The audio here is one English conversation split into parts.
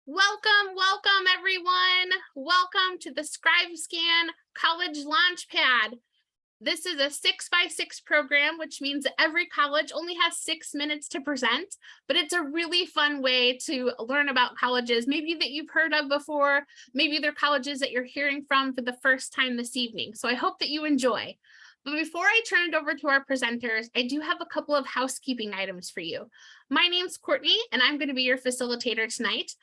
Welcome everyone. Welcome to the StriveScan College Launchpad. This is a 6x6 program, which means that every college only has 6 minutes to present, but it's a really fun way to learn about colleges, maybe that you've heard of before, maybe they're colleges that you're hearing from for the first time this evening. So I hope that you enjoy. But before I turn it over to our presenters, I do have a couple of housekeeping items for you. My name's Courtney, and I'm going to be your facilitator tonight.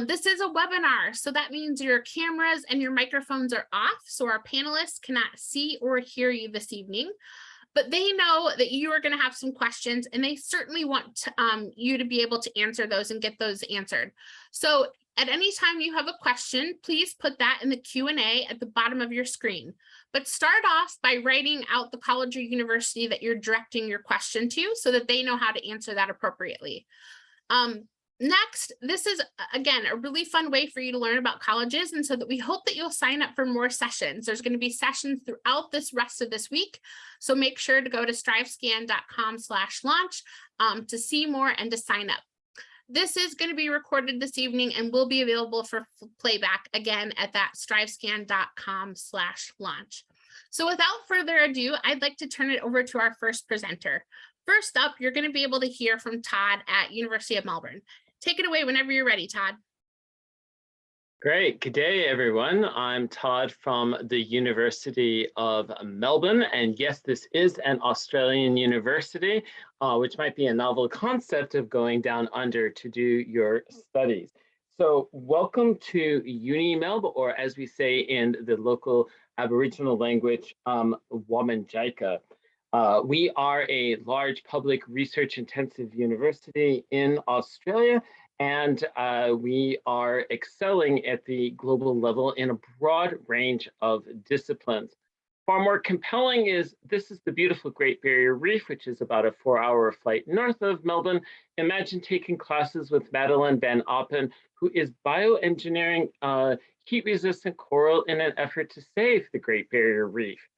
This is a webinar, so that means your cameras and your microphones are off, so our panelists cannot see or hear you this evening. But they know that you are going to have some questions, and they certainly want you to be able to answer those and get those answered. So at any time you have a question, please put that in the Q&A at the bottom of your screen. But start off by writing out the college or university that you're directing your question to so that they know how to answer that appropriately. Next, this is, again, a really fun way for you to learn about colleges, and so that we hope that you'll sign up for more sessions. There's going to be sessions throughout this rest of this week, so make sure to go to strivescan.com/launch to see more and to sign up. This is going to be recorded this evening and will be available for playback again at that strivescan.com/launch. So without further ado, I'd like to turn it over to our first presenter. First up, you're going to be able to hear from Todd at University of Melbourne. Take it away whenever you're ready, Todd. Great. Good day, everyone. I'm Todd from the University of Melbourne. And yes, this is an Australian university, which might be a novel concept of going down under to do your studies. So welcome to Uni Melb, or as we say in the local Aboriginal language, Wominjeka. We are a large public research intensive university in Australia, and we are excelling at the global level in a broad range of disciplines. Far more compelling is this is the beautiful Great Barrier Reef, which is about a 4-hour flight north of Melbourne. Imagine taking classes with Madeline Van Oppen, who is bioengineering heat-resistant coral in an effort to save the Great Barrier Reef.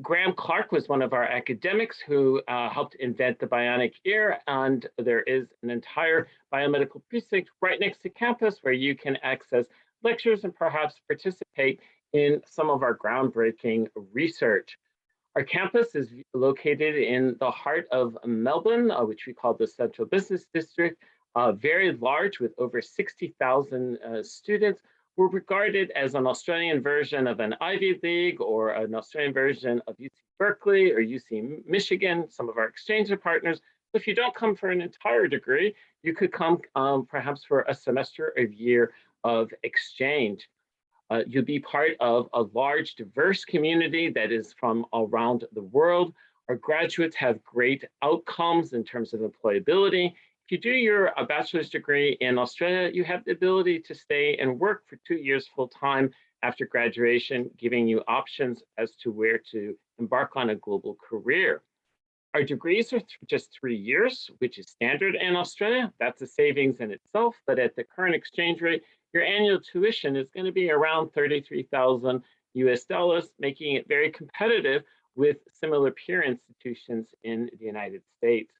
Graham Clark was one of our academics who helped invent the bionic ear, and there is an entire biomedical precinct right next to campus where you can access lectures and perhaps participate in some of our groundbreaking research. Our campus is located in the heart of Melbourne, which we call the Central Business District, very large with over 60,000 students. We're regarded as an Australian version of an Ivy League or an Australian version of UC Berkeley or UC Michigan, some of our exchange partners. If you don't come for an entire degree, you could come perhaps for a semester or year of exchange. You'll be part of a large, diverse community that is from around the world. Our graduates have great outcomes in terms of employability. If you do your bachelor's degree in Australia, you have the ability to stay and work for 2 years full-time after graduation, giving you options as to where to embark on a global career. Our degrees are just 3 years, which is standard in Australia. That's a savings in itself, but at the current exchange rate, your annual tuition is going to be around $33,000 US, making it very competitive with similar peer institutions in the United States.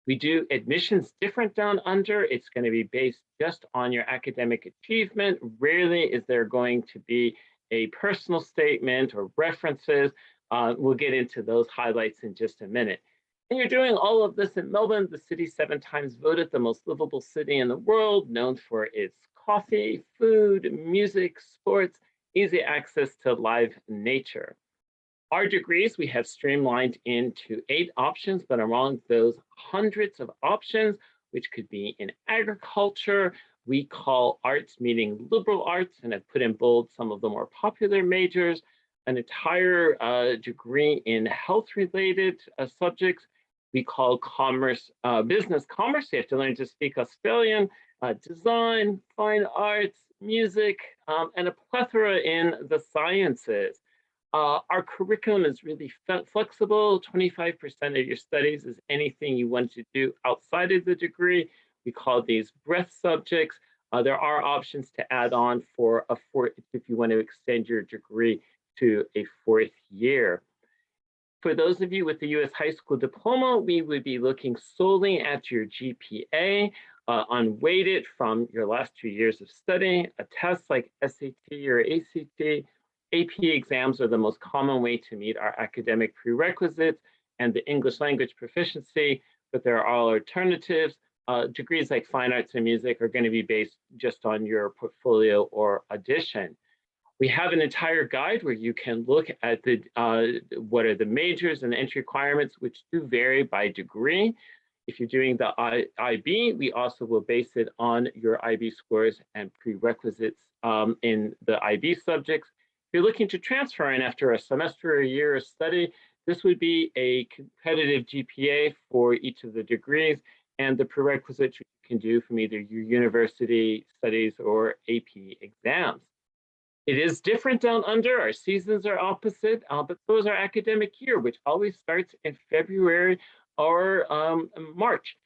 We do admissions different down under. It's going to be based just on your academic achievement. Rarely is there going to be a personal statement or references. We'll get into those highlights in just a minute. And you're doing all of this in Melbourne, the city 7 times voted the most livable city in the world, known for its coffee, food, music, sports, easy access to live nature. Our degrees, we have streamlined into 8 options, but among those hundreds of options, which could be in agriculture, we call arts meaning liberal arts, and I've put in bold some of the more popular majors, an entire degree in health-related subjects. We call commerce, business commerce. You have to learn to speak Australian, design, fine arts, music, and a plethora in the sciences. Our curriculum is really flexible. 25% of your studies is anything you want to do outside of the degree. We call these breadth subjects. There are options to add on for a fourth if you want to extend your degree to a 4th year. For those of you with the U.S. high school diploma, we would be looking solely at your GPA. unweighted from your last 2 years of study. A test like SAT or ACT, AP exams are the most common way to meet our academic prerequisites and the English language proficiency, but there are all alternatives. Degrees like fine arts and music are going to be based just on your portfolio or audition. We have an entire guide where you can look at the what are the majors and the entry requirements, which do vary by degree. If you're doing the IB, we also will base it on your IB scores and prerequisites in the IB subjects. If you're looking to transfer in after a semester or a year of study, this would be a competitive GPA for each of the degrees and the prerequisites you can do from either your university studies or AP exams. It is different down under. Our seasons are opposite, but so is our academic year, which always starts in February or March.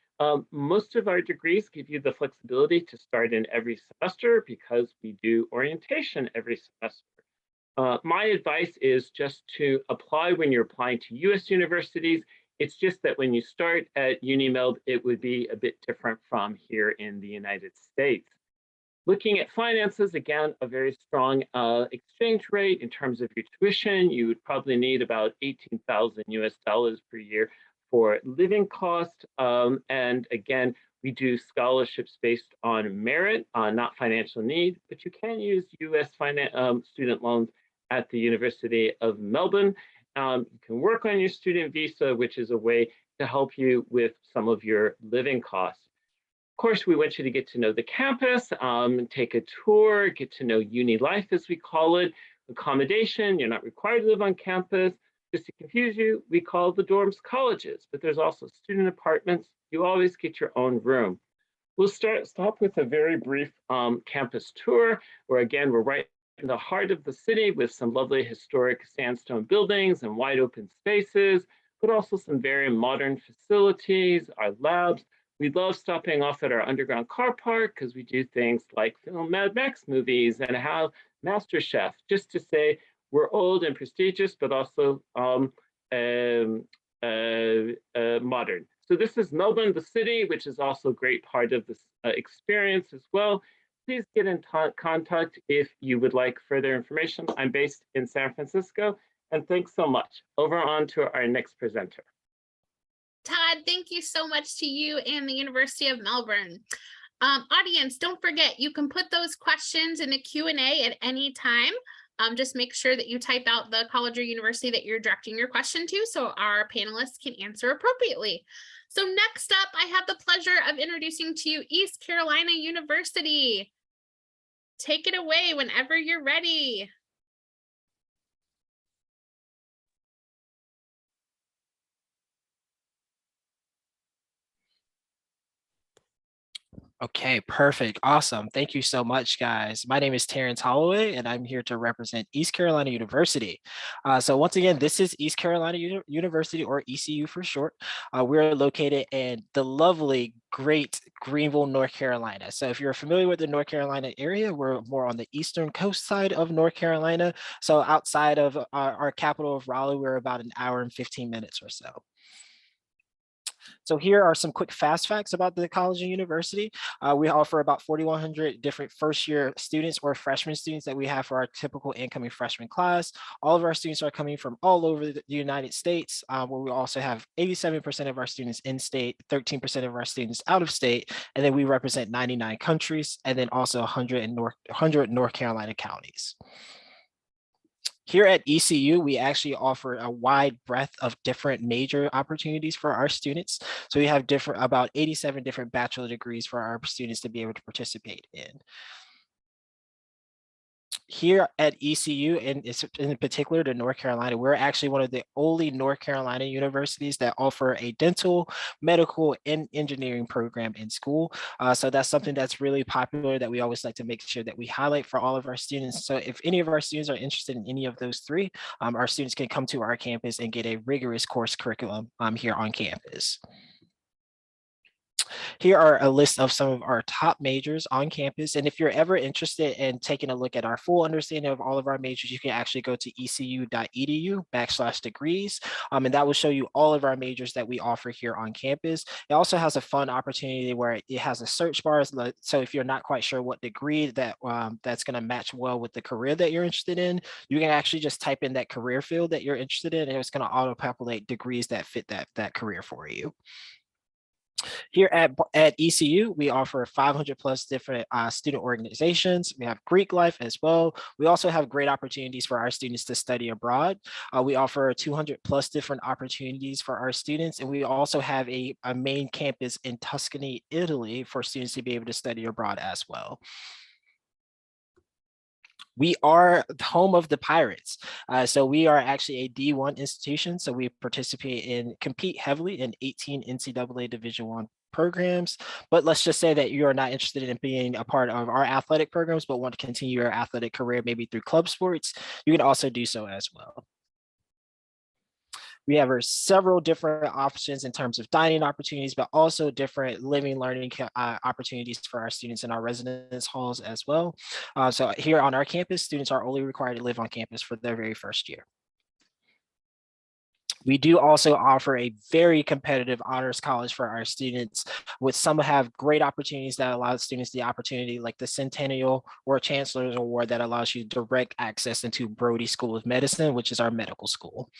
Most of our degrees give you the flexibility to start in every semester because we do orientation every semester. My advice is just to apply when you're applying to US universities. It's just that when you start at UniMeld, it would be a bit different from here in the United States. Looking at finances, again, a very strong exchange rate in terms of your tuition. You would probably need about 18,000 US dollars per year for living cost. And again, we do scholarships based on merit, not financial need, but you can use US student loans at the University of Melbourne. You can work on your student visa, which is a way to help you with some of your living costs. Of course, we want you to get to know the campus, take a tour, get to know uni life, as we call it. Accommodation, you're not required to live on campus. Just to confuse you, we call the dorms colleges, but there's also student apartments. You always get your own room. We'll stop with a very brief campus tour, where again, we're right in the heart of the city with some lovely historic sandstone buildings and wide open spaces, but also some very modern facilities, our labs. We love stopping off at our underground car park because we do things like film Mad Max movies and have MasterChef, just to say we're old and prestigious, but also modern. So this is Melbourne, the city, which is also a great part of this experience as well. Please get in contact if you would like further information. I'm based in San Francisco, and thanks so much. Over on to our next presenter. Todd, thank you so much to you and the University of Melbourne. Audience, don't forget, you can put those questions in the Q&A at any time. Just make sure that you type out the college or university that you're directing your question to so our panelists can answer appropriately. So next up, I have the pleasure of introducing to you East Carolina University. Take it away whenever you're ready. Okay, perfect. Awesome. Thank you so much, guys. My name is Terrence Holloway, and I'm here to represent East Carolina University. So once again, this is East Carolina University, or ECU for short. We're located in the lovely, great Greenville, North Carolina. So if you're familiar with the North Carolina area, we're more on the eastern coast side of North Carolina. So outside of our capital of Raleigh, we're about an hour and 15 minutes or so. So here are some quick fast facts about the college and university. We offer about 4,100 different first-year students or freshman students that we have for our typical incoming freshman class. All of our students are coming from all over the United States, where we also have 87% of our students in-state, 13% of our students out of state, and then we represent 99 countries, and then also 100 North Carolina counties. Here at ECU, we actually offer a wide breadth of different major opportunities for our students. So we have about 87 different bachelor degrees for our students to be able to participate in. Here at ECU, and in particular to North Carolina, we're actually one of the only North Carolina universities that offer a dental, medical, and engineering program in school. So that's something that's really popular that we always like to make sure that we highlight for all of our students. So if any of our students are interested in any of those three, our students can come to our campus and get a rigorous course curriculum here on campus. Here are a list of some of our top majors on campus. And if you're ever interested in taking a look at our full understanding of all of our majors, you can actually go to ecu.edu/degrees. And that will show you all of our majors that we offer here on campus. It also has a fun opportunity where it has a search bar. So if you're not quite sure what degree that's going to match well with the career that you're interested in, you can actually just type in that career field that you're interested in, and it's going to auto-populate degrees that fit that career for you. Here at ECU, we offer 500 plus different student organizations. We have Greek life as well. We also have great opportunities for our students to study abroad. We offer 200 plus different opportunities for our students. And we also have a main campus in Tuscany, Italy for students to be able to study abroad as well. We are the home of the Pirates. So we are actually a D1 institution. So we participate in, compete heavily in 18 NCAA Division I programs. But let's just say that you are not interested in being a part of our athletic programs, but want to continue your athletic career maybe through club sports, you can also do so as well. We have several different options in terms of dining opportunities, but also different living, learning opportunities for our students in our residence halls as well. So here on our campus, students are only required to live on campus for their very first year. We do also offer a very competitive honors college for our students, with some have great opportunities that allow students the opportunity, like the Centennial or Chancellor's Award, that allows you direct access into Brody School of Medicine, which is our medical school.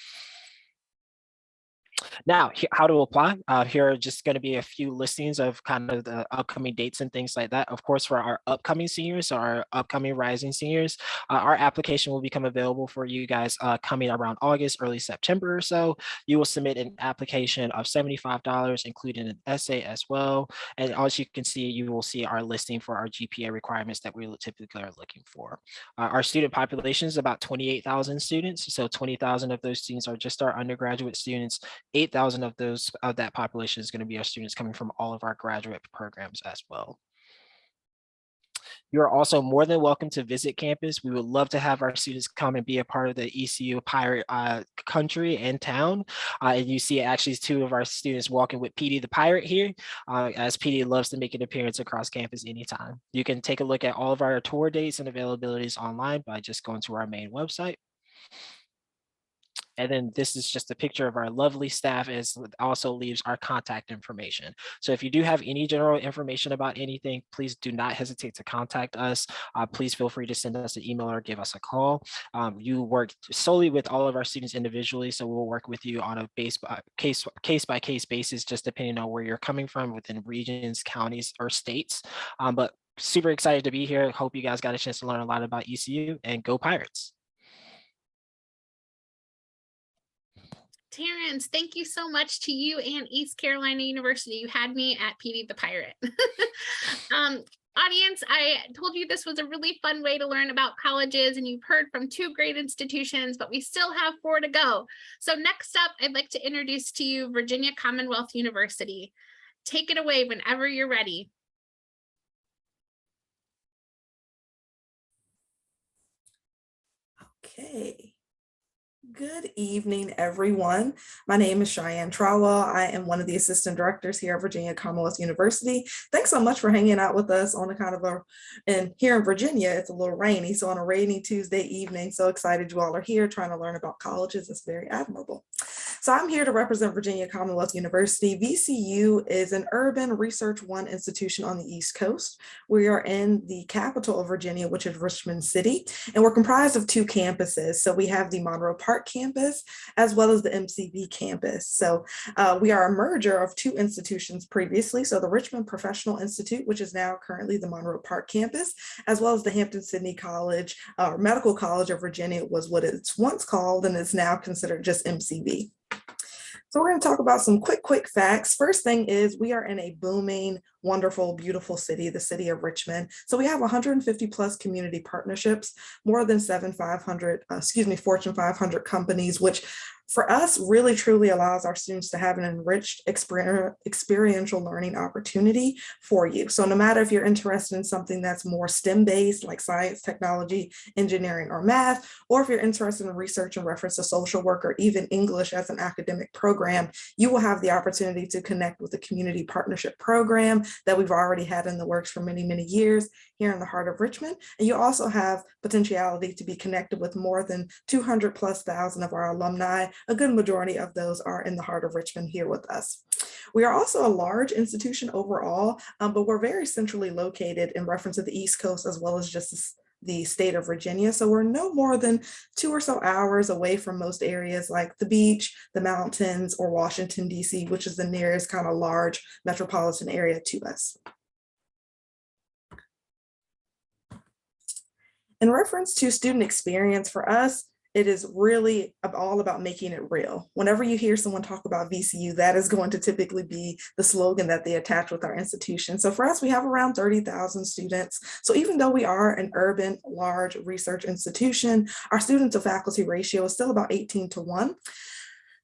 Now, how to apply. Here are just going to be a few listings of kind of the upcoming dates and things like that. Of course, for our upcoming seniors, our upcoming rising seniors, our application will become available for you guys coming around August, early September or so. You will submit an application of $75, including an essay as well. And as you can see, you will see our listing for our GPA requirements that we typically are looking for. Our student population is about 28,000 students. So 20,000 of those students are just our undergraduate students. 8,000 of that population is going to be our students coming from all of our graduate programs as well. You're also more than welcome to visit campus. We would love to have our students come and be a part of the ECU Pirate country and town. And you see actually two of our students walking with PD the Pirate here, as PD loves to make an appearance across campus anytime. You can take a look at all of our tour dates and availabilities online by just going to our main website. And then this is just a picture of our lovely staff, as also leaves our contact information. So if you do have any general information about anything, please do not hesitate to contact us. Please feel free to send us an email or give us a call. You work solely with all of our students individually, so we'll work with you on a case by case basis, just depending on where you're coming from within regions, counties, or states. But super excited to be here. Hope you guys got a chance to learn a lot about ECU, and go Pirates. Terrence, thank you so much to you and East Carolina University. You had me at PD the Pirate. Audience, I told you this was a really fun way to learn about colleges, and you've heard from two great institutions, but we still have 4 to go. So next up, I'd like to introduce to you Virginia Commonwealth University. Take it away whenever you're ready. Okay. Good evening, everyone. My name is Cheyenne Trowell. I am one of the assistant directors here at Virginia Commonwealth University. Thanks so much for hanging out with us on a kind of and here in Virginia, it's a little rainy. So on a rainy Tuesday evening, so excited you all are here trying to learn about colleges. It's very admirable. So I'm here to represent Virginia Commonwealth University. VCU is an urban Research One institution on the East Coast. We are in the capital of Virginia, which is Richmond City, and we're comprised of 2 campuses. So we have the Monroe Park campus, as well as the MCV campus. So we are a merger of 2 institutions previously. So the Richmond Professional Institute, which is now currently the Monroe Park campus, as well as the Hampton-Sydney College, Medical College of Virginia was what it's once called, and is now considered just MCV. So we're going to talk about some quick facts. First thing is we are in a booming, wonderful, beautiful city, the city of Richmond. So we have 150 plus community partnerships, more than Fortune 500 companies, which for us, really truly allows our students to have an enriched experiential learning opportunity for you. So no matter if you're interested in something that's more STEM-based, like science, technology, engineering, or math, or if you're interested in research in reference to social work or even English as an academic program, you will have the opportunity to connect with the community partnership program that we've already had in the works for many, many years here in the heart of Richmond. And you also have potentiality to be connected with more than 200,000+ of our alumni. A good majority of those are in the heart of Richmond here with us. We are also a large institution overall, but we're very centrally located in reference to the East Coast as well as just the state of Virginia. So we're no more than 2 or so hours away from most areas like the beach, the mountains, or Washington, D.C., which is the nearest kind of large metropolitan area to us. In reference to student experience, for us, it is really all about making it real. Whenever you hear someone talk about VCU, that is going to typically be the slogan that they attach with our institution. So for us, we have around 30,000 students. So even though we are an urban, large research institution, our student to faculty ratio is still about 18:1.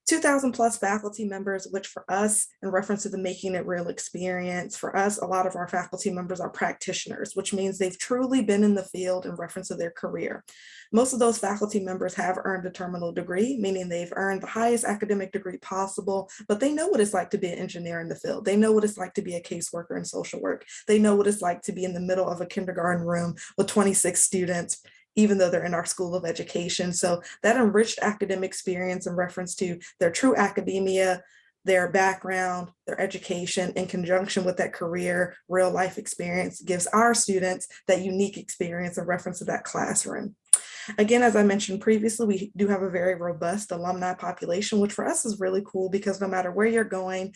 2,000+ faculty members, which for us, in reference to the Making It Real experience, for us, a lot of our faculty members are practitioners, which means they've truly been in the field in reference to their career. Most of those faculty members have earned a terminal degree, meaning they've earned the highest academic degree possible, but they know what it's like to be an engineer in the field. They know what it's like to be a caseworker in social work. They know what it's like to be in the middle of a kindergarten room with 26 students, even though they're in our School of Education. So that enriched academic experience in reference to their true academia, their background, their education, in conjunction with that career, real life experience, gives our students that unique experience in reference to that classroom. Again, as I mentioned previously, we do have a very robust alumni population, which for us is really cool because no matter where you're going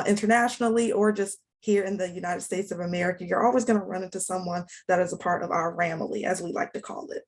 internationally or just here in the United States of America, you're always going to run into someone that is a part of our family, as we like to call it.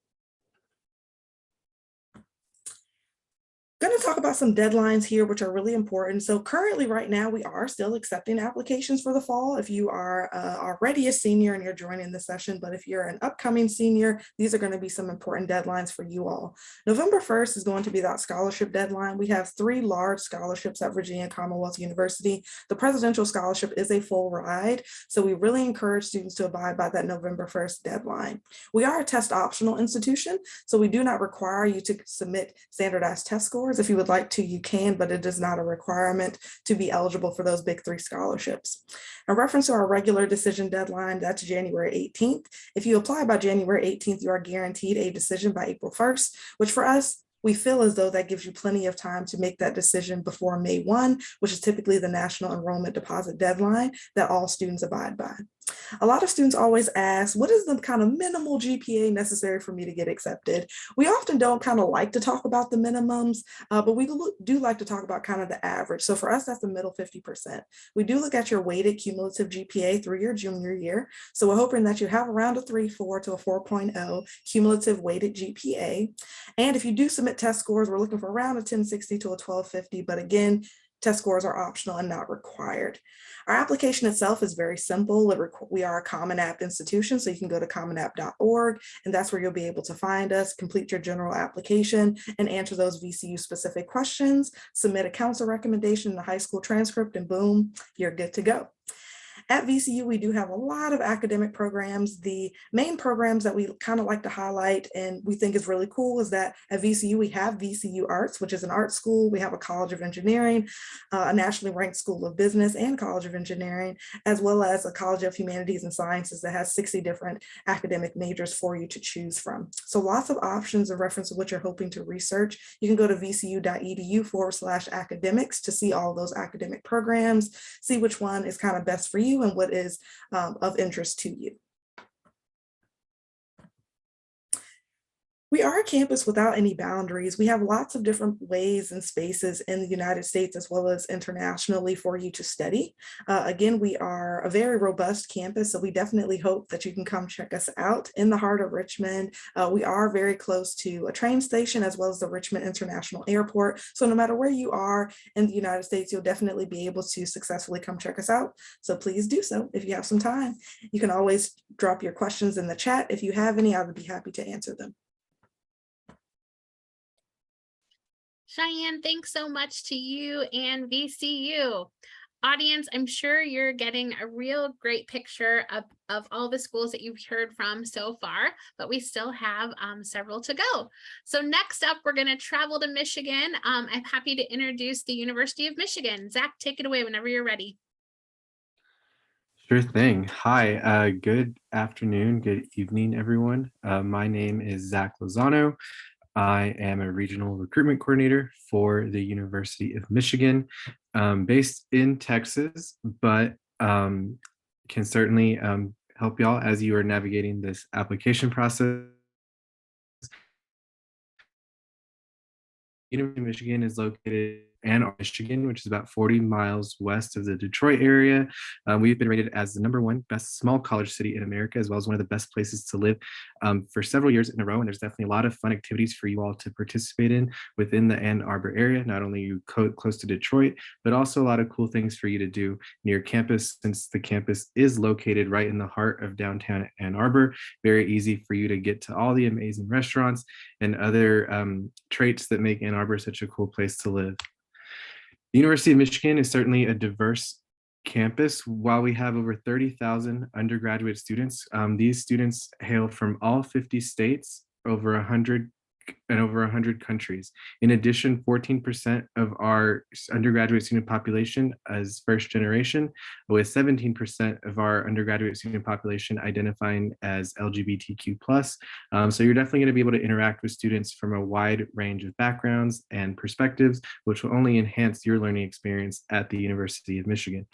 Going to talk about some deadlines here, which are really important. So currently right now, we are still accepting applications for the fall. If you are already a senior and you're joining the session, but if you're an upcoming senior, these are going to be some important deadlines for you all. November 1st is going to be that scholarship deadline. We have 3 large scholarships at Virginia Commonwealth University. The presidential scholarship is a full ride, so we really encourage students to abide by that November 1st deadline. We are a test optional institution, so we do not require you to submit standardized test scores. If you would like to, you can, but it is not a requirement to be eligible for those big 3 scholarships. In reference to our regular decision deadline, that's January 18th. If you apply by January 18th, you are guaranteed a decision by April 1st, which for us, we feel as though that gives you plenty of time to make that decision before May 1, which is typically the national enrollment deposit deadline that all students abide by. A lot of students always ask, what is the kind of minimal GPA necessary for me to get accepted? We often don't kind of like to talk about the minimums, but we do like to talk about kind of the average. So for us, that's the middle 50%. We do look at your weighted cumulative GPA through your junior year. So we're hoping that you have around a 3.4 to a 4.0 cumulative weighted GPA. And if you do submit test scores, we're looking for around a 1060 to a 1250, but again, test scores are optional and not required. Our application itself is very simple. We are a Common App institution, so you can go to commonapp.org, and that's where you'll be able to find us, complete your general application, and answer those VCU-specific questions, submit a council recommendation in the high school transcript, and boom, you're good to go. At VCU, we do have a lot of academic programs. The main programs that we kind of like to highlight and we think is really cool is that at VCU, we have VCU Arts, which is an art school. We have a College of Engineering, a nationally ranked School of Business and College of Engineering, as well as a College of Humanities and Sciences that has 60 different academic majors for you to choose from. So lots of options in reference to what you're hoping to research. You can go to vcu.edu/academics to see all those academic programs, see which one is kind of best for you and what is of interest to you. We are a campus without any boundaries. We have lots of different ways and spaces in the United States as well as internationally for you to study. Again, we are a very robust campus, so we definitely hope that you can come check us out in the heart of Richmond. We are very close to a train station as well as the Richmond International Airport. So no matter where you are in the United States, you'll definitely be able to successfully come check us out. So please do so if you have some time. You can always drop your questions in the chat. If you have any, I would be happy to answer them. Cheyenne, thanks so much to you and VCU. Audience, I'm sure you're getting a real great picture of all the schools that you've heard from so far, but we still have several to go. So next up, we're going to travel to Michigan. I'm happy to introduce the University of Michigan. Zach, take it away whenever you're ready. Sure thing. Hi, good afternoon, good evening, everyone. My name is Zach Lozano. I am a regional recruitment coordinator for the University of Michigan, based in Texas, but can certainly help y'all as you are navigating this application process. University of Michigan is located in Ann Arbor, Michigan, which is about 40 miles west of the Detroit area. We've been rated as the #1 best small college city in America, as well as one of the best places to live for several years in a row. And there's definitely a lot of fun activities for you all to participate in within the Ann Arbor area. Not only are you close to Detroit, but also a lot of cool things for you to do near campus, since the campus is located right in the heart of downtown Ann Arbor. Very easy for you to get to all the amazing restaurants and other traits that make Ann Arbor such a cool place to live. The University of Michigan is certainly a diverse campus. While we have over 30,000 undergraduate students, these students hail from all 50 states, over 100 countries. In addition, 14% of our undergraduate student population is first generation, with 17% of our undergraduate student population identifying as LGBTQ+. So you're definitely going to be able to interact with students from a wide range of backgrounds and perspectives, which will only enhance your learning experience at the University of Michigan.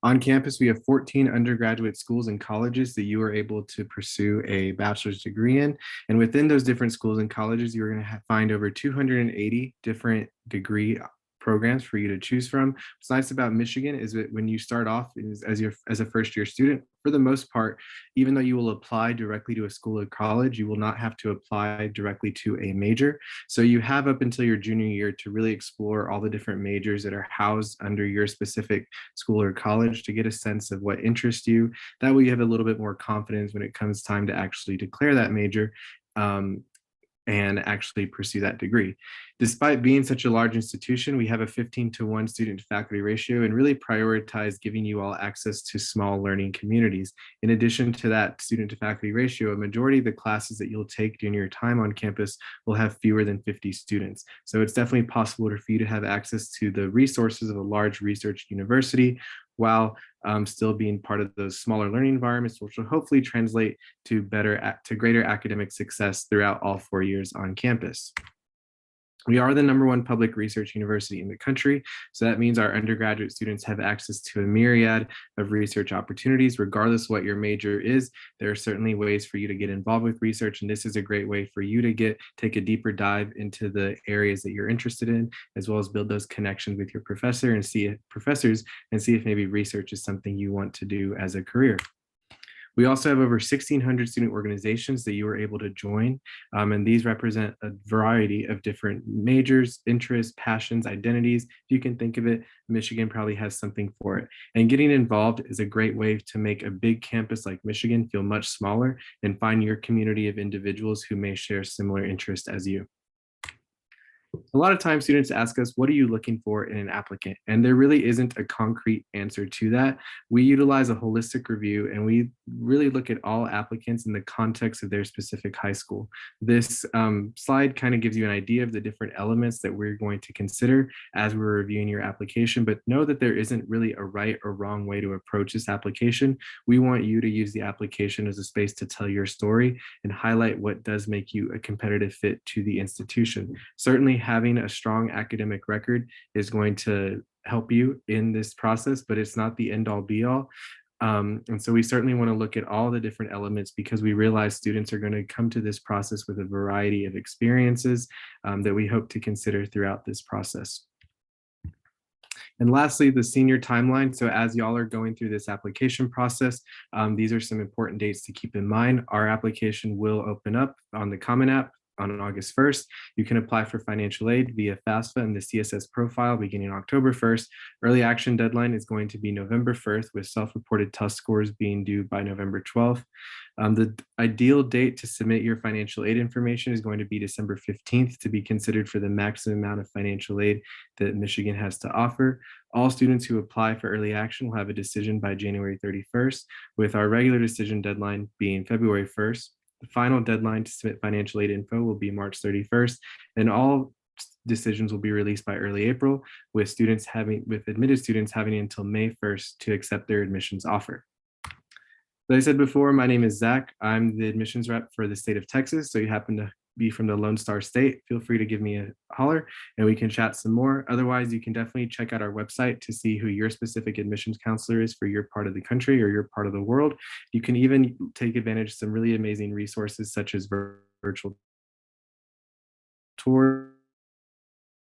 On campus, we have 14 undergraduate schools and colleges that you are able to pursue a bachelor's degree in. And within those different schools and colleges, you're going to find over 280 different degree programs for you to choose from. What's nice about Michigan is that when you start off as a first year student, for the most part, even though you will apply directly to a school or college, you will not have to apply directly to a major. So you have up until your junior year to really explore all the different majors that are housed under your specific school or college to get a sense of what interests you. That way you have a little bit more confidence when it comes time to actually declare that major. And actually pursue that degree. Despite being such a large institution, we have a 15-to-1 student to faculty ratio and really prioritize giving you all access to small learning communities. In addition to that student to faculty ratio, a majority of the classes that you'll take during your time on campus will have fewer than 50 students. So it's definitely possible for you to have access to the resources of a large research university while still being part of those smaller learning environments, which will hopefully translate to greater academic success throughout all 4 years on campus. We are the #1 public research university in the country. So that means our undergraduate students have access to a myriad of research opportunities, regardless of what your major is. There are certainly ways for you to get involved with research, and this is a great way for you to take a deeper dive into the areas that you're interested in, as well as build those connections with your professors and see if maybe research is something you want to do as a career. We also have over 1,600 student organizations that you are able to join, and these represent a variety of different majors, interests, passions, identities. If you can think of it, Michigan probably has something for it. And getting involved is a great way to make a big campus like Michigan feel much smaller and find your community of individuals who may share similar interests as you. A lot of times students ask us, what are you looking for in an applicant? And there really isn't a concrete answer to that. We utilize a holistic review and we really look at all applicants in the context of their specific high school. This slide kind of gives you an idea of the different elements that we're going to consider as we're reviewing your application, but know that there isn't really a right or wrong way to approach this application. We want you to use the application as a space to tell your story and highlight what does make you a competitive fit to the institution. Certainly having a strong academic record is going to help you in this process, but it's not the end all be all. And so we certainly want to look at all the different elements because we realize students are going to come to this process with a variety of experiences that we hope to consider throughout this process. And lastly, the senior timeline. So as y'all are going through this application process, these are some important dates to keep in mind. Our application will open up on the Common App on August 1st. You can apply for financial aid via FAFSA and the CSS profile beginning October 1st. Early action deadline is going to be November 1st, with self-reported test scores being due by November 12th. The ideal date to submit your financial aid information is going to be December 15th to be considered for the maximum amount of financial aid that Michigan has to offer. All students who apply for early action will have a decision by January 31st, with our regular decision deadline being February 1st. The final deadline to submit financial aid info will be March 31st, and all decisions will be released by early April, with admitted students having until May 1st to accept their admissions offer. As I said before, my name is Zach. I'm the admissions rep for the state of Texas. So you happen to be from the Lone Star State, feel free to give me a holler and we can chat some more. Otherwise, you can definitely check out our website to see who your specific admissions counselor is for your part of the country or your part of the world. You can even take advantage of some really amazing resources such as virtual tours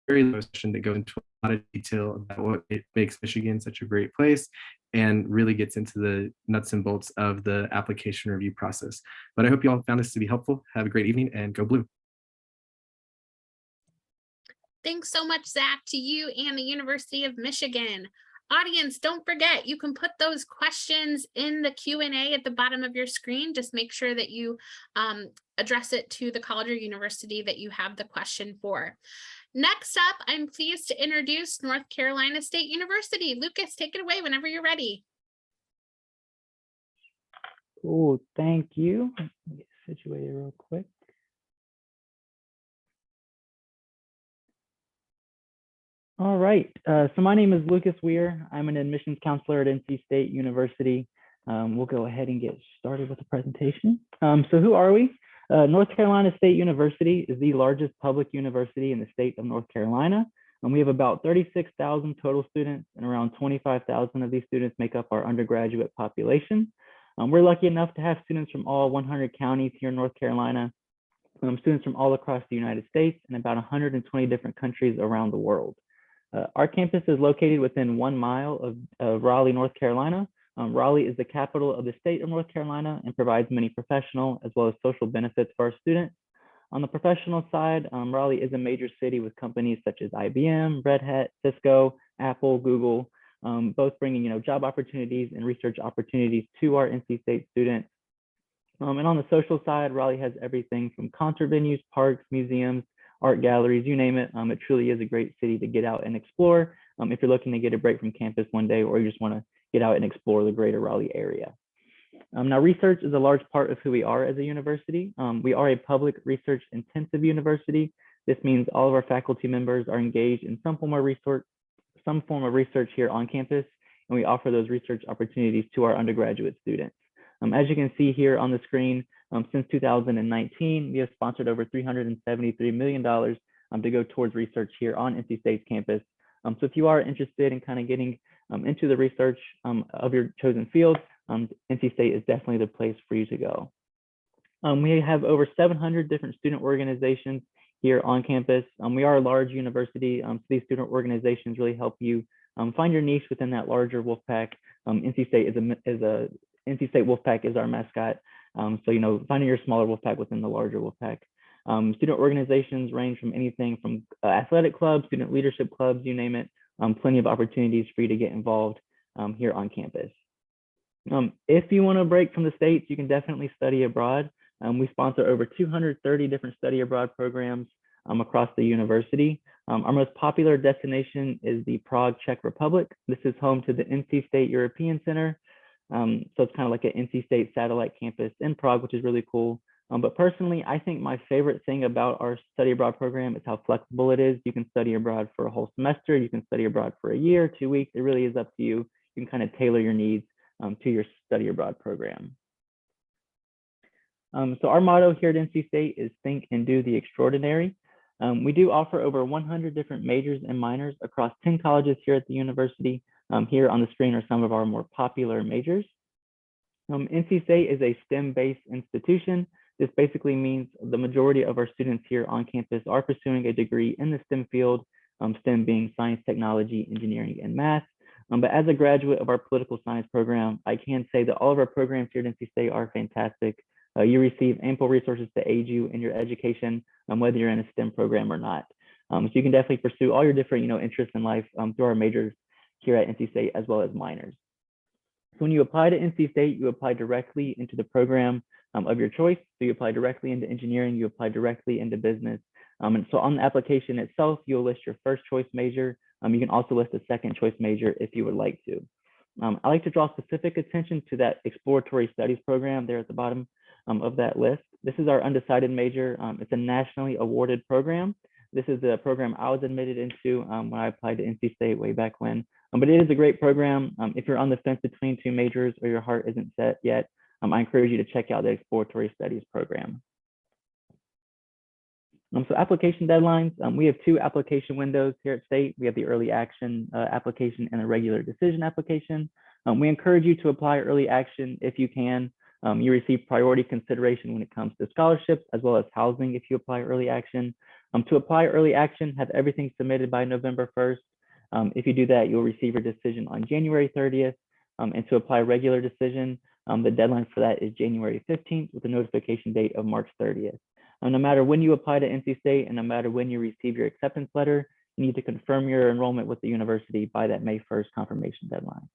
that go into a lot of detail about what it makes Michigan such a great place and really gets into the nuts and bolts of the application review process. But I hope you all found this to be helpful. Have a great evening and go blue. Thanks so much, Zach, to you and the University of Michigan. Audience, don't forget, you can put those questions in the Q&A at the bottom of your screen. Just make sure that you address it to the college or university that you have the question for. Next up, I'm pleased to introduce North Carolina State University. Lucas, take it away whenever you're ready. Cool, thank you. Let me get situated real quick. All right, so my name is Lucas Weir. I'm an admissions counselor at NC State University. We'll go ahead and get started with the presentation. So who are we? North Carolina State University is the largest public university in the state of North Carolina. And we have about 36,000 total students, and around 25,000 of these students make up our undergraduate population. We're lucky enough to have students from all 100 counties here in North Carolina, students from all across the United States and about 120 different countries around the world. Our campus is located within 1 mile of Raleigh, North Carolina. Raleigh is the capital of the state of North Carolina and provides many professional as well as social benefits for our students. On the professional side, Raleigh is a major city with companies such as IBM, Red Hat, Cisco, Apple, Google, both bringing job opportunities and research opportunities to our NC State students. And on the social side, Raleigh has everything from concert venues, parks, museums, art galleries, you name it. It truly is a great city to get out and explore if you're looking to get a break from campus one day or you just want to get out and explore the greater Raleigh area. Now, research is a large part of who we are as a university. We are a public research intensive university. This means all of our faculty members are engaged in some form of research here on campus, and we offer those research opportunities to our undergraduate students. As you can see here on the screen, since 2019, we have sponsored over $373 million to go towards research here on NC State's campus. So if you are interested in kind of getting into the research of your chosen field, NC State is definitely the place for you to go. We have over 700 different student organizations here on campus. We are a large university, so these student organizations really help you find your niche within that larger wolf pack. NC State NC State Wolfpack is our mascot. So, finding your smaller wolf pack within the larger wolf pack. Student organizations range from anything from athletic clubs, student leadership clubs, you name it. Plenty of opportunities for you to get involved here on campus. If you want to break from the States, you can definitely study abroad. We sponsor over 230 different study abroad programs across the university. Our most popular destination is the Prague, Czech Republic. This is home to the NC State European Center. So it's kind of like an NC State satellite campus in Prague, which is really cool. But personally, I think my favorite thing about our study abroad program is how flexible it is. You can study abroad for a whole semester. You can study abroad for a year, 2 weeks. It really is up to you. You can kind of tailor your needs to your study abroad program. So our motto here at NC State is think and do the extraordinary. We do offer over 100 different majors and minors across 10 colleges here at the university. Here on the screen are some of our more popular majors. NC State is a STEM-based institution. This basically means the majority of our students here on campus are pursuing a degree in the STEM field, STEM being science, technology, engineering, and math. But as a graduate of our political science program, I can say that all of our programs here at NC State are fantastic. You receive ample resources to aid you in your education, whether you're in a STEM program or not. So you can definitely pursue all your different interests in life through our majors here at NC State, as well as minors. So when you apply to NC State, you apply directly into the program of your choice. So you apply directly into engineering, you apply directly into business. And so on the application itself, you'll list your first choice major. You can also list a second choice major if you would like to. I like to draw specific attention to that exploratory studies program there at the bottom of that list. This is our undecided major. It's a nationally awarded program. This is the program I was admitted into when I applied to NC State way back when. But it is a great program. If you're on the fence between two majors or your heart isn't set yet, I encourage you to check out the exploratory studies program. So application deadlines, we have two application windows here at State. We have the early action application and a regular decision application. We encourage you to apply early action if you can. You receive priority consideration when it comes to scholarships, as well as housing if you apply early action. To apply early action, have everything submitted by November 1st. If you do that, you'll receive your decision on January 30th. And to apply regular decision, the deadline for that is January 15th with a notification date of March 30th. No matter when you apply to NC State and no matter when you receive your acceptance letter, you need to confirm your enrollment with the university by that May 1st confirmation deadline.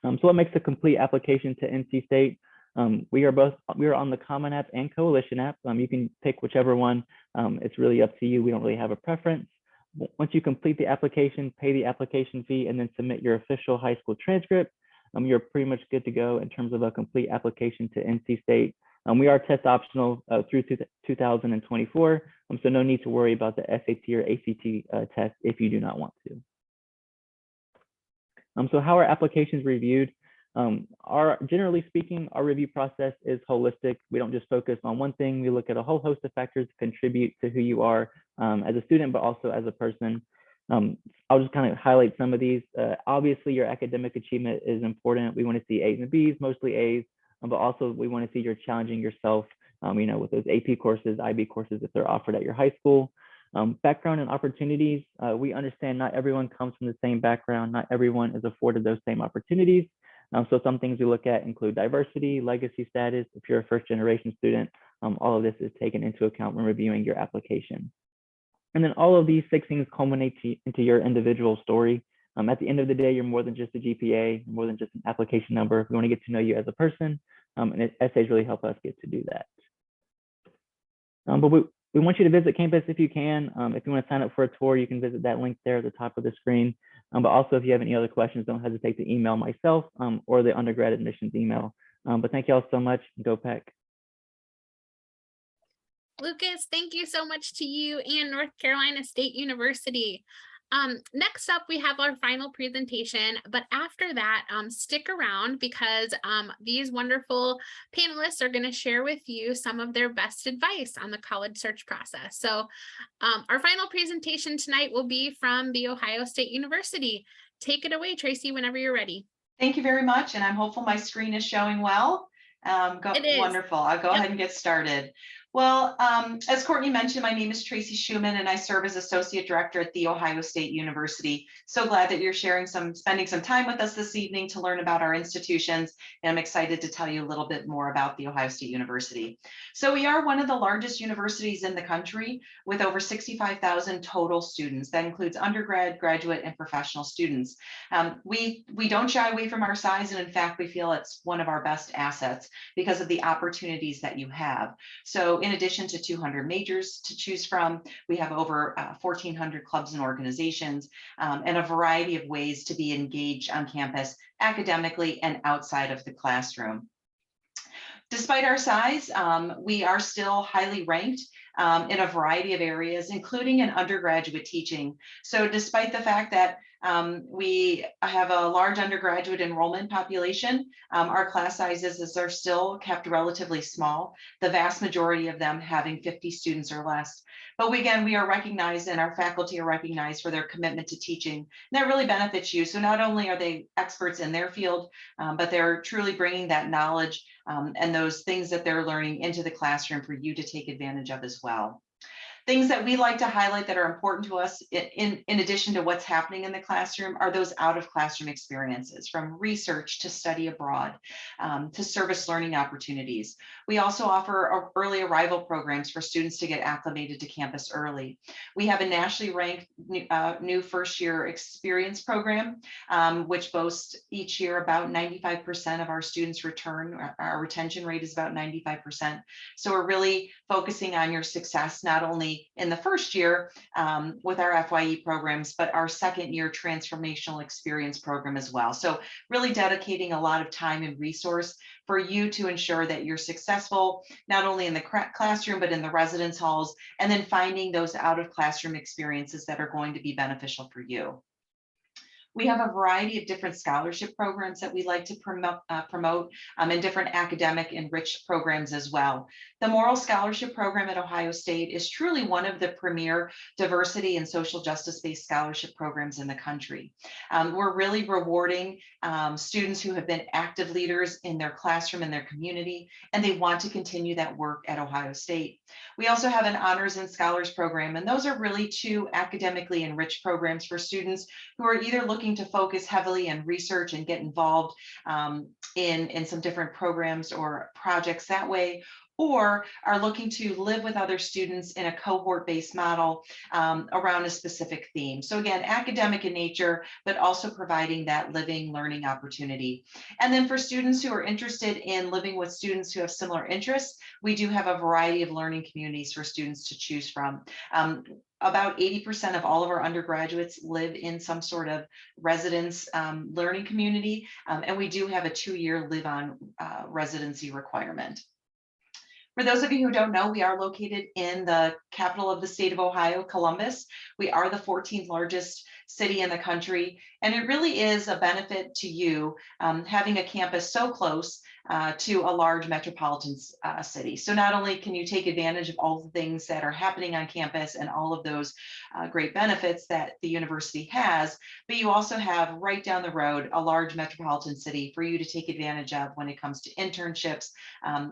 So what makes a complete application to NC State? We are on the Common App and Coalition app. You can pick whichever one. It's really up to you. We don't really have a preference. Once you complete the application, pay the application fee, and then submit your official high school transcript, you're pretty much good to go in terms of a complete application to NC State. We are test optional through 2024, so no need to worry about the SAT or ACT test if you do not want to. So how are applications reviewed? Generally speaking, our review process is holistic. We don't just focus on one thing. We look at a whole host of factors that contribute to who you are as a student, but also as a person. I'll just kind of highlight some of these. Obviously, your academic achievement is important. We want to see A's and B's, mostly A's, but also we want to see you're challenging yourself, with those AP courses, IB courses, if they're offered at your high school. Background and opportunities. We understand not everyone comes from the same background. Not everyone is afforded those same opportunities. So some things we look at include diversity, legacy status. If you're a first generation student, all of this is taken into account when reviewing your application. And then all of these 6 things culminate into your individual story. At the end of the day, you're more than just a GPA, more than just an application number. We want to get to know you as a person, and essays really help us get to do that. But we want you to visit campus if you can. If you want to sign up for a tour, you can visit that link there at the top of the screen. But also, if you have any other questions, don't hesitate to email myself or the undergrad admissions email. But thank you all so much. Go Pack. Lucas, thank you so much to you and North Carolina State University. Next up, we have our final presentation, but after that, stick around because these wonderful panelists are going to share with you some of their best advice on the college search process. So our final presentation tonight will be from The Ohio State University. Take it away, Tracy, whenever you're ready. Thank you very much, and I'm hopeful my screen is showing well. It is. Wonderful. I'll go ahead and get started. Well, as Courtney mentioned, my name is Tracy Schumann, and I serve as Associate Director at The Ohio State University. So glad that you're spending some time with us this evening to learn about our institutions, and I'm excited to tell you a little bit more about The Ohio State University. So we are one of the largest universities in the country with over 65,000 total students. That includes undergrad, graduate, and professional students. We don't shy away from our size, and in fact, we feel it's one of our best assets because of the opportunities that you have. So in addition to 200 majors to choose from, we have over 1,400 clubs and organizations and a variety of ways to be engaged on campus academically and outside of the classroom. Despite our size, we are still highly ranked in a variety of areas, including in undergraduate teaching. So despite the fact that we have a large undergraduate enrollment population, our class sizes are still kept relatively small, the vast majority of them having 50 students or less. But again, we are recognized and our faculty are recognized for their commitment to teaching. And that really benefits you. So not only are they experts in their field, but they're truly bringing that knowledge and those things that they're learning into the classroom for you to take advantage of as well. Things that we like to highlight that are important to us in addition to what's happening in the classroom are those out of classroom experiences, from research to study abroad, to service learning opportunities. We also offer early arrival programs for students to get acclimated to campus early. We have a nationally ranked new first year experience program, which boasts each year about 95% of our students return. Our retention rate is about 95%. So we're really focusing on your success, not only in the first year with our FYE programs, but our second year transformational experience program as well. So really dedicating a lot of time and resource for you to ensure that you're successful, not only in the classroom, but in the residence halls, and then finding those out of classroom experiences that are going to be beneficial for you. We have a variety of different scholarship programs that we like to promote and different academic enriched programs as well. The Moral Scholarship Program at Ohio State is truly one of the premier diversity and social justice-based scholarship programs in the country. We're really rewarding students who have been active leaders in their classroom and their community, and they want to continue that work at Ohio State. We also have an Honors and Scholars Program, and those are really two academically enriched programs for students who are either looking to focus heavily in research and get involved in some different programs or projects that way, or are looking to live with other students in a cohort-based model around a specific theme. So again, academic in nature, but also providing that living learning opportunity. And then for students who are interested in living with students who have similar interests, we do have a variety of learning communities for students to choose from. About 80% of all of our undergraduates live in some sort of residence learning community, and we do have a 2-year live-on residency requirement. For those of you who don't know, we are located in the capital of the state of Ohio, Columbus. We are the 14th largest city in the country, and it really is a benefit to you having a campus so close to a large metropolitan city. So not only can you take advantage of all the things that are happening on campus and all of those great benefits that the university has, but you also have right down the road a large metropolitan city for you to take advantage of when it comes to internships,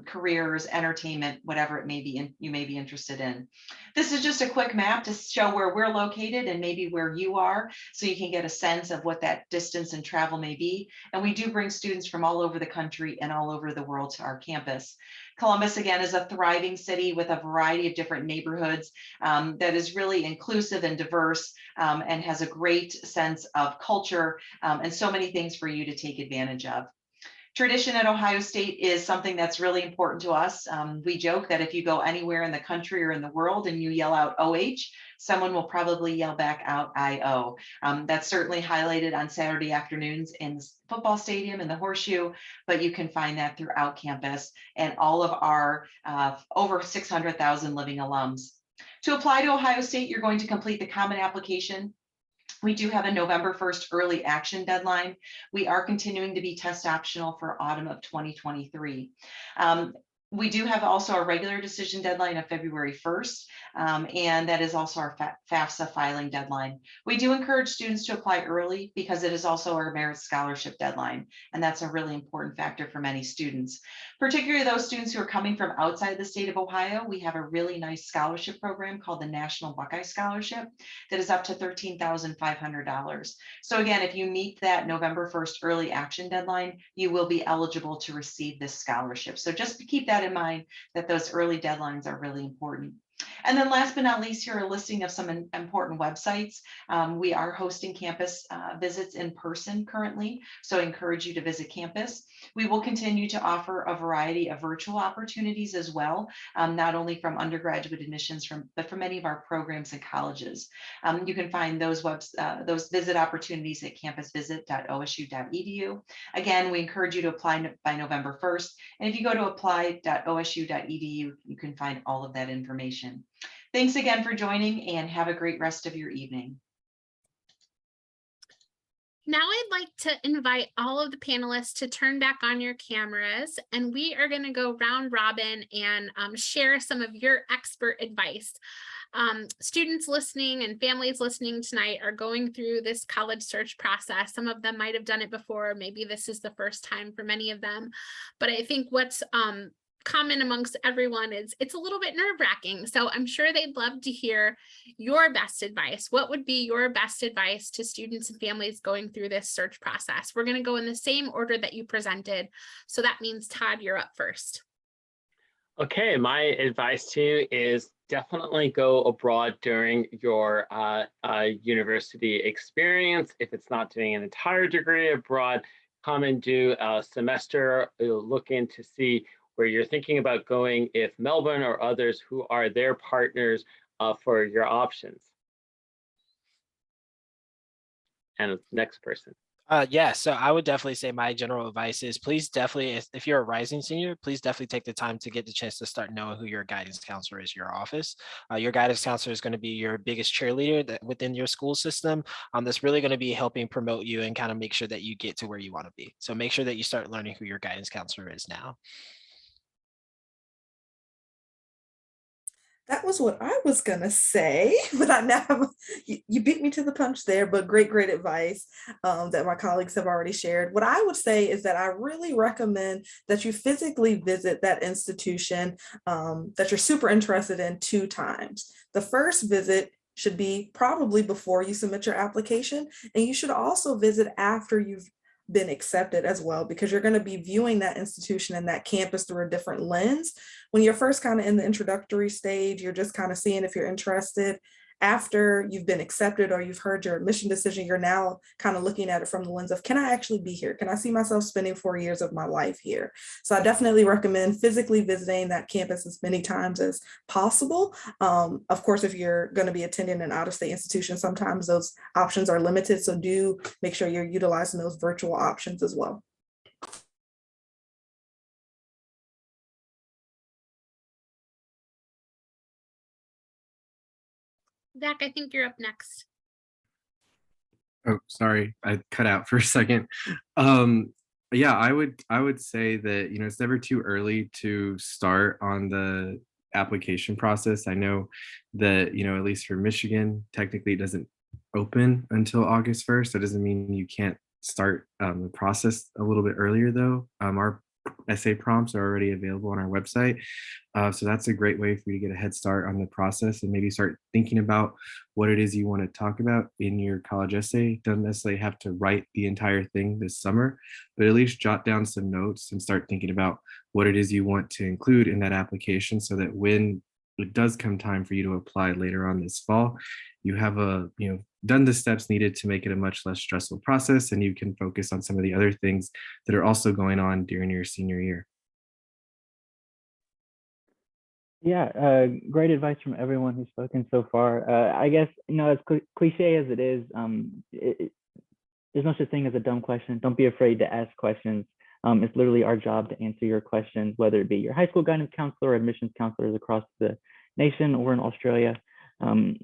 careers, entertainment, whatever it may be you may be interested in. This is just a quick map to show where we're located and maybe where you are, so you can get a sense of what that distance and travel may be. And we do bring students from all over the country and all over the world to our campus. Columbus, again, is a thriving city with a variety of different neighborhoods that is really inclusive and diverse and has a great sense of culture and so many things for you to take advantage of. Tradition at Ohio State is something that's really important to us. We joke that if you go anywhere in the country or in the world and you yell out OH, someone will probably yell back out IO. That's certainly highlighted on Saturday afternoons in the football stadium and the Horseshoe, but you can find that throughout campus and all of our over 600,000 living alums. To apply to Ohio State, you're going to complete the common application. We do have a November 1st early action deadline. We are continuing to be test optional for autumn of 2023. We do have also a regular decision deadline of February 1st, and that is also our FAFSA filing deadline. We do encourage students to apply early because it is also our merit scholarship deadline, and that's a really important factor for many students. Particularly those students who are coming from outside the state of Ohio, we have a really nice scholarship program called the National Buckeye Scholarship that is up to $13,500. So again, if you meet that November 1st early action deadline, you will be eligible to receive this scholarship. So just keep that in mind, that those early deadlines are really important. And then last but not least, here are a listing of some important websites. We are hosting campus visits in person currently, so I encourage you to visit campus. We will continue to offer a variety of virtual opportunities as well, not only from undergraduate admissions, but from many of our programs and colleges. You can find those visit opportunities at campusvisit.osu.edu. Again, we encourage you to apply by November 1st. And if you go to apply.osu.edu, you can find all of that information. Thanks again for joining, and have a great rest of your evening. Now I'd like to invite all of the panelists to turn back on your cameras, and we are going to go round robin and share some of your expert advice. Students listening and families listening tonight are going through this college search process. Some of them might have done it before. Maybe this is the first time for many of them. But I think what's common amongst everyone is it's a little bit nerve-wracking. So I'm sure they'd love to hear your best advice. What would be your best advice to students and families going through this search process? We're going to go in the same order that you presented. So that means Todd, you're up first. Okay, my advice to you is definitely go abroad during your university experience. If it's not doing an entire degree abroad, come and do a semester, look in to see where you're thinking about going, if Melbourne or others who are their partners for your options. And next person. Yeah, so I would definitely say my general advice is please definitely, if you're a rising senior, please definitely take the time to get the chance to start knowing who your guidance counselor is, your office. Your guidance counselor is going to be your biggest cheerleader within your school system. That's really going to be helping promote you and kind of make sure that you get to where you want to be. So make sure that you start learning who your guidance counselor is now. That was what I was gonna say, but I now you beat me to the punch there. But great advice that my colleagues have already shared. What I would say is that I really recommend that you physically visit that institution that you're super interested in 2 times. The first visit should be probably before you submit your application, and you should also visit after you've been accepted as well, because you're going to be viewing that institution and that campus through a different lens. When you're first kind of in the introductory stage, you're just kind of seeing if you're interested. After you've been accepted or you've heard your admission decision, you're now kind of looking at it from the lens of, can I actually be here? Can I see myself spending 4 years of my life here? So I definitely recommend physically visiting that campus as many times as possible. Of course, if you're going to be attending an out-of-state institution, sometimes those options are limited. So do make sure you're utilizing those virtual options as well. Zach, I think you're up next. Oh, sorry, I cut out for a second. Yeah, I would say that, you know, it's never too early to start on the application process. I know that, you know, at least for Michigan, technically it doesn't open until August 1st. That doesn't mean you can't start the process a little bit earlier though. Our essay prompts are already available on our website. So that's a great way for you to get a head start on the process and maybe start thinking about what it is you want to talk about in your college essay. Don't necessarily have to write the entire thing this summer, but at least jot down some notes and start thinking about what it is you want to include in that application so that when it does come time for you to apply later on this fall, you have done the steps needed to make it a much less stressful process, and you can focus on some of the other things that are also going on during your senior year. Yeah, great advice from everyone who's spoken so far. I guess, you know, as cliche as it is, there's no such thing as a dumb question. Don't be afraid to ask questions. It's literally our job to answer your questions, whether it be your high school guidance counselor or admissions counselors across the nation or in Australia.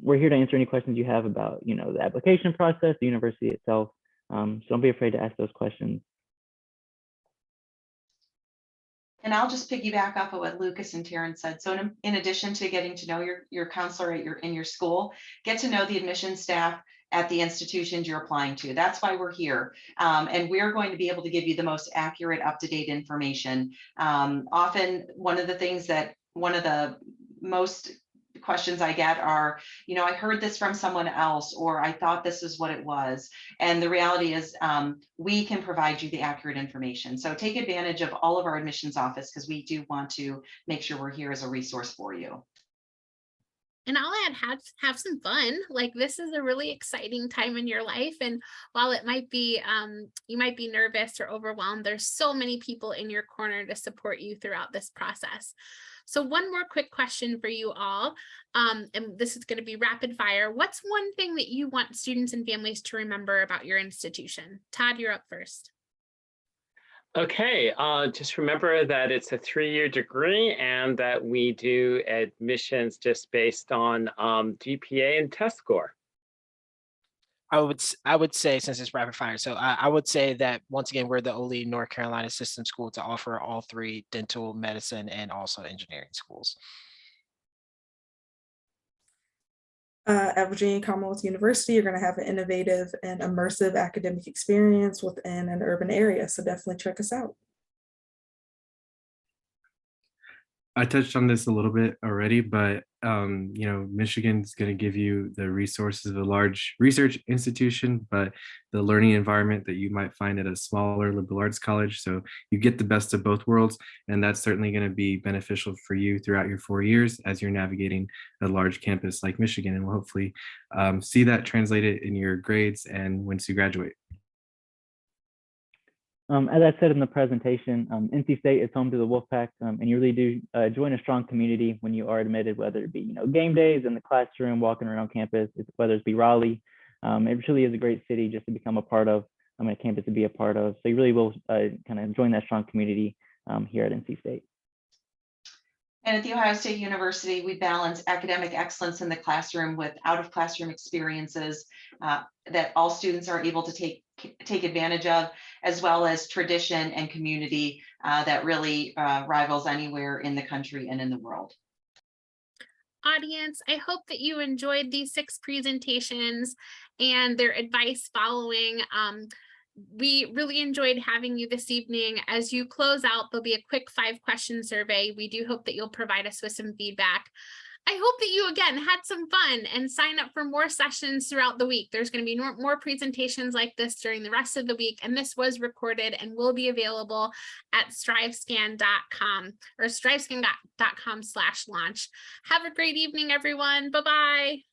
We're here to answer any questions you have about, you know, the application process, the university itself. So don't be afraid to ask those questions. And I'll just piggyback off of what Lucas and Taryn said. So in addition to getting to know your counselor in your school, get to know the admissions staff at the institutions you're applying to. That's why we're here. And we're going to be able to give you the most accurate, up-to-date information. Often one of the most questions I get are, you know, I heard this from someone else, or I thought this is what it was. And the reality is we can provide you the accurate information. So take advantage of all of our admissions office, because we do want to make sure we're here as a resource for you. And I'll add, have some fun. Like, this is a really exciting time in your life. And while it might be, you might be nervous or overwhelmed, there's so many people in your corner to support you throughout this process. So one more quick question for you all, and this is going to be rapid fire. What's one thing that you want students and families to remember about your institution? Todd, you're up first. Okay, just remember that it's a 3-year degree and that we do admissions just based on GPA and test score. I would say, since it's rapid fire, so I would say that once again, we're the only North Carolina system school to offer all 3 dental, medicine, and also engineering schools. At Virginia Commonwealth University, you're going to have an innovative and immersive academic experience within an urban area. So definitely check us out. I touched on this a little bit already, but you know, Michigan's going to give you the resources of a large research institution, but the learning environment that you might find at a smaller liberal arts college. So you get the best of both worlds, and that's certainly going to be beneficial for you throughout your 4 years as you're navigating a large campus like Michigan, and we'll hopefully see that translated in your grades and once you graduate. As I said in the presentation, NC State is home to the Wolfpack, and you really do join a strong community when you are admitted, whether it be game days in the classroom, walking around campus, whether it be Raleigh. It really is a great city just to become a part of, a campus to be a part of. So you really will kind of join that strong community here at NC State. And at The Ohio State University, we balance academic excellence in the classroom with out-of-classroom experiences that all students are able to take advantage of, as well as tradition and community that really rivals anywhere in the country and in the world. Audience, I hope that you enjoyed these 6 presentations and their advice following. We really enjoyed having you this evening. As you close out, there'll be a quick 5-question survey. We do hope that you'll provide us with some feedback. I hope that you, again, had some fun and sign up for more sessions throughout the week. There's going to be more presentations like this during the rest of the week, and this was recorded and will be available at strivescan.com or strivescan.com/launch. Have a great evening, everyone. Bye-bye.